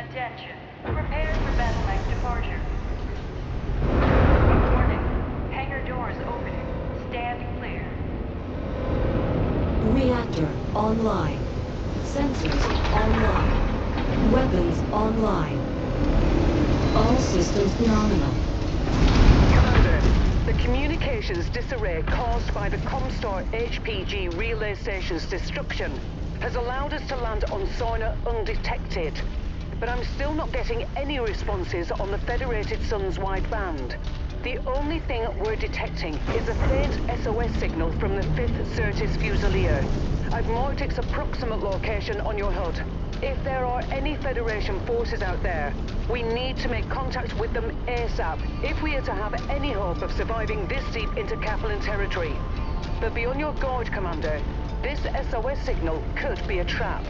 Attention. Prepare for battle mech departure. Warning. Hangar doors opening. Stand clear. Reactor online. Sensors online. Weapons online. All systems nominal. Commander, the communications disarray caused by the Comstar HPG relay station's destruction has allowed us to land on Sarna undetected. But I'm still not getting any responses on the Federated Sun's wideband. The only thing we're detecting is a faint SOS signal from the 5th Certis Fusilier. I've marked its approximate location on your HUD. If there are any Federation forces out there, we need to make contact with them ASAP if we are to have any hope of surviving this deep into Kaplan territory. But be on your guard, Commander. This SOS signal could be a trap.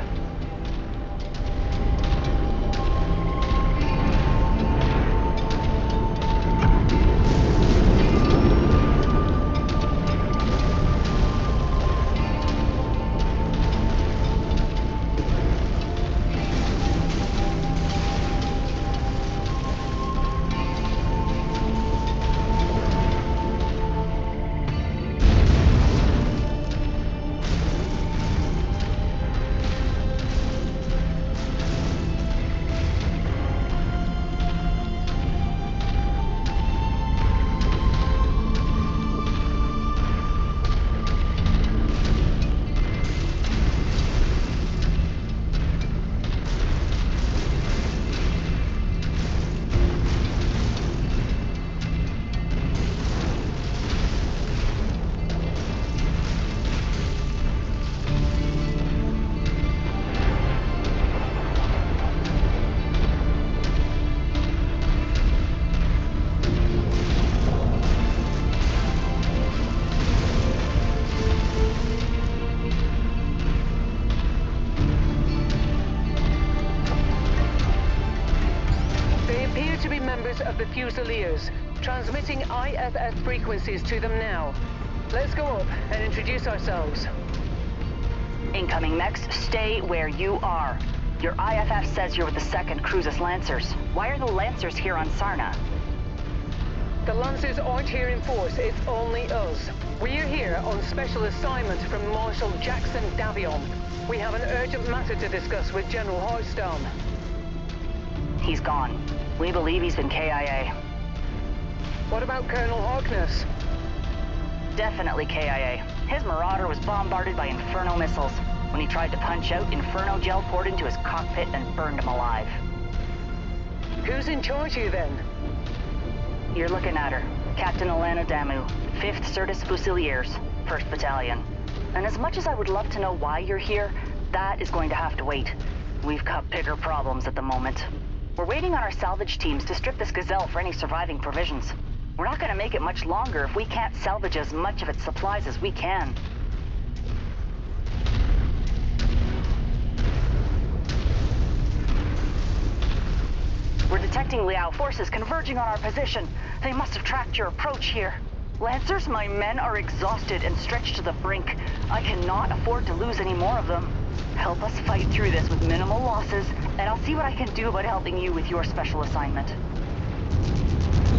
Of the Fusiliers, transmitting IFF frequencies to them now. Let's go up and introduce ourselves. Incoming mechs, stay where you are. Your IFF says you're with the 2nd Cruises Lancers. Why are the Lancers here on Sarna? The Lancers aren't here in force, it's only us. We're here on special assignment from Marshal Jackson Davion. We have an urgent matter to discuss with General Hearthstone. He's gone. We believe he's been KIA. What about Colonel Harkness? Definitely KIA. His Marauder was bombarded by Inferno missiles. When he tried to punch out, Inferno gel poured into his cockpit and burned him alive. Who's in charge here then? You're looking at her. Captain Alana Damu, 5th Certis Fusiliers, 1st Battalion. And as much as I would love to know why you're here, that is going to have to wait. We've got bigger problems at the moment. We're waiting on our salvage teams to strip this Gazelle for any surviving provisions. We're not going to make it much longer if we can't salvage as much of its supplies as we can. We're detecting Liao forces converging on our position. They must have tracked your approach here. Lancers, my men are exhausted and stretched to the brink. I cannot afford to lose any more of them. Help us fight through this with minimal losses, and I'll see what I can do about helping you with your special assignment.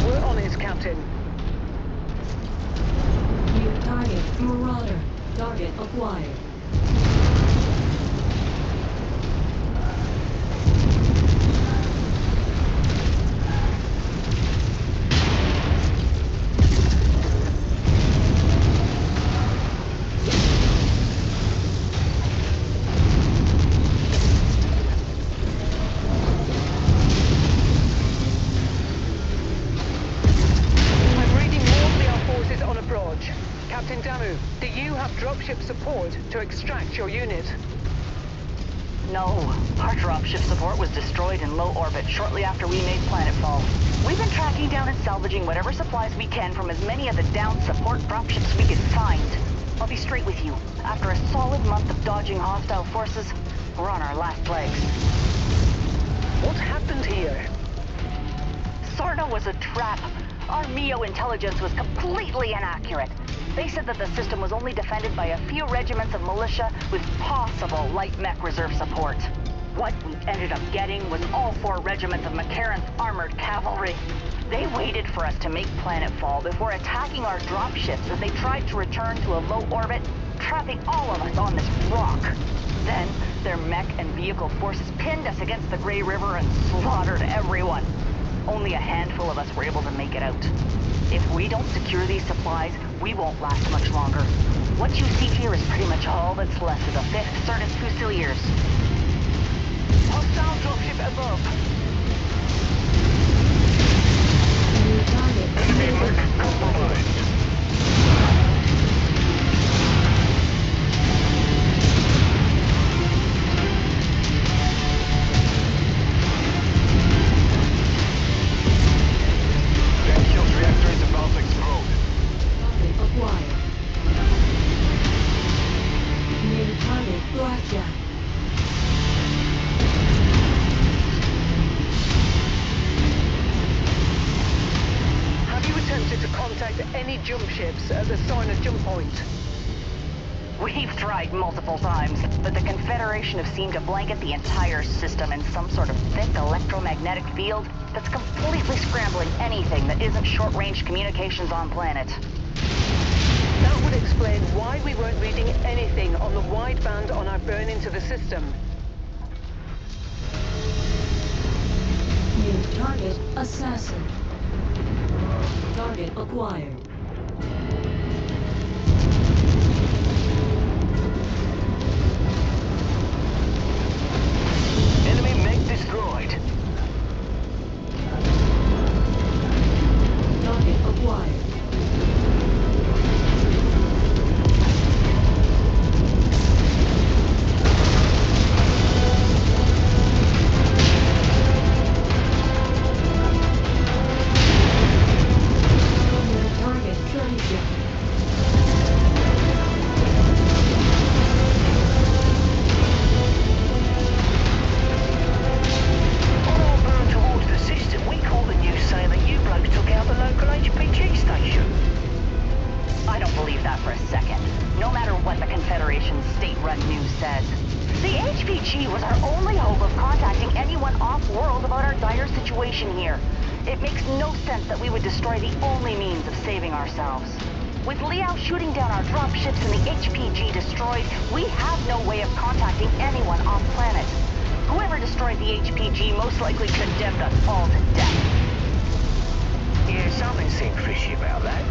We're on it, Captain. New target, Marauder. Target acquired. Captain Damu, do you have dropship support to extract your unit? No. Our dropship support was destroyed in low orbit shortly after we made planetfall. We've been tracking down and salvaging whatever supplies we can from as many of the downed support dropships we could find. I'll be straight with you. After a solid month of dodging hostile forces, we're on our last legs. What happened here? Sarna was a trap. Our MEO intelligence was completely inaccurate. They said that the system was only defended by a few regiments of militia with possible light mech reserve support. What we ended up getting was all 4 regiments of Mechwarrion's armored cavalry. They waited for us to make planetfall before attacking our dropships as they tried to return to a low orbit, trapping all of us on this rock. Then, their mech and vehicle forces pinned us against the Grey River and slaughtered everyone. Only a handful of us were able to make it out. If we don't secure these supplies, we won't last much longer. What you see here is pretty much all that's left of the 5th Certus Fusiliers. Hostile dropship above. New target. Enemy mech compromised. Shield reactor is about to explode. Target acquired. New target blackjack. Have you attempted to contact any jump ships at the Sarna jump point? We've tried multiple times, but the Confederation have seemed to blanket the entire system in some sort of thick electromagnetic field that's completely scrambling anything that isn't short-range communications on planet. That would explain why we weren't reading anything on the wideband on our burn into the system. New target assassin. Target acquired. Enemy mech destroyed. Target acquired. New target treasure. On our burn towards the system, we caught the news saying that you blokes took out the local HPG station. I don't believe that for a second, no matter what the Confederation's state-run news says. The HPG was our only hope of contacting anyone off-world about our dire situation here. It makes no sense that we would destroy the only means of saving ourselves. With Liao shooting down our dropships and the HPG destroyed, we have no way of contacting anyone off-planet. Whoever destroyed the HPG most likely condemned us all to death. Yeah, something seemed fishy about that.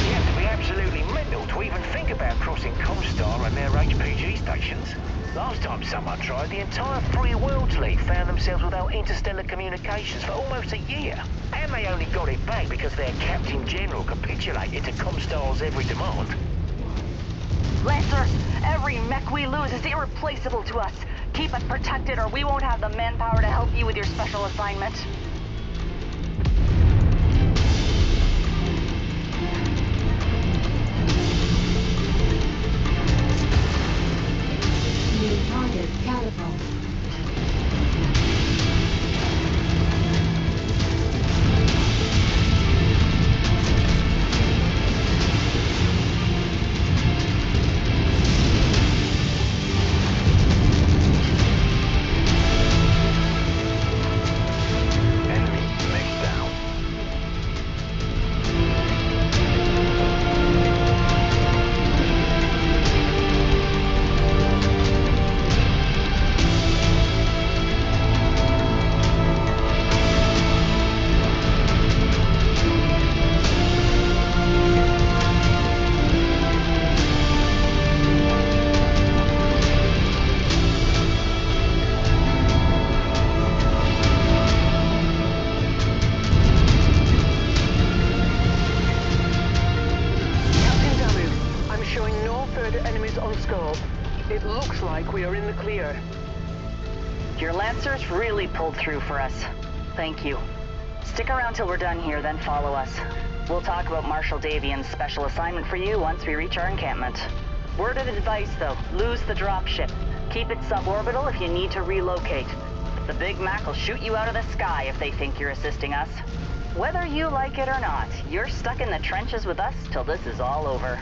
You have to be absolutely mental to even think about crossing Comstar and their HPG stations. Last time someone tried, the entire Free Worlds League found themselves without interstellar communications for almost a year. And they only got it back because their Captain General capitulated to Comstar's every demand. Lancers, every mech we lose is irreplaceable to us. Keep us protected or we won't have the manpower to help you with your special assignment. New target catapult. Enemy mech down. Captain Damu, I'm showing no further enemies on scope. It looks like we are in the clear. Your Lancers really pulled through for us. Thank you. Stick around till we're done here, then follow us. We'll talk about Marshal Davian's special assignment for you once we reach our encampment. Word of advice, though, lose the dropship. Keep it suborbital if you need to relocate. The Big Mac will shoot you out of the sky if they think you're assisting us. Whether you like it or not, you're stuck in the trenches with us till this is all over.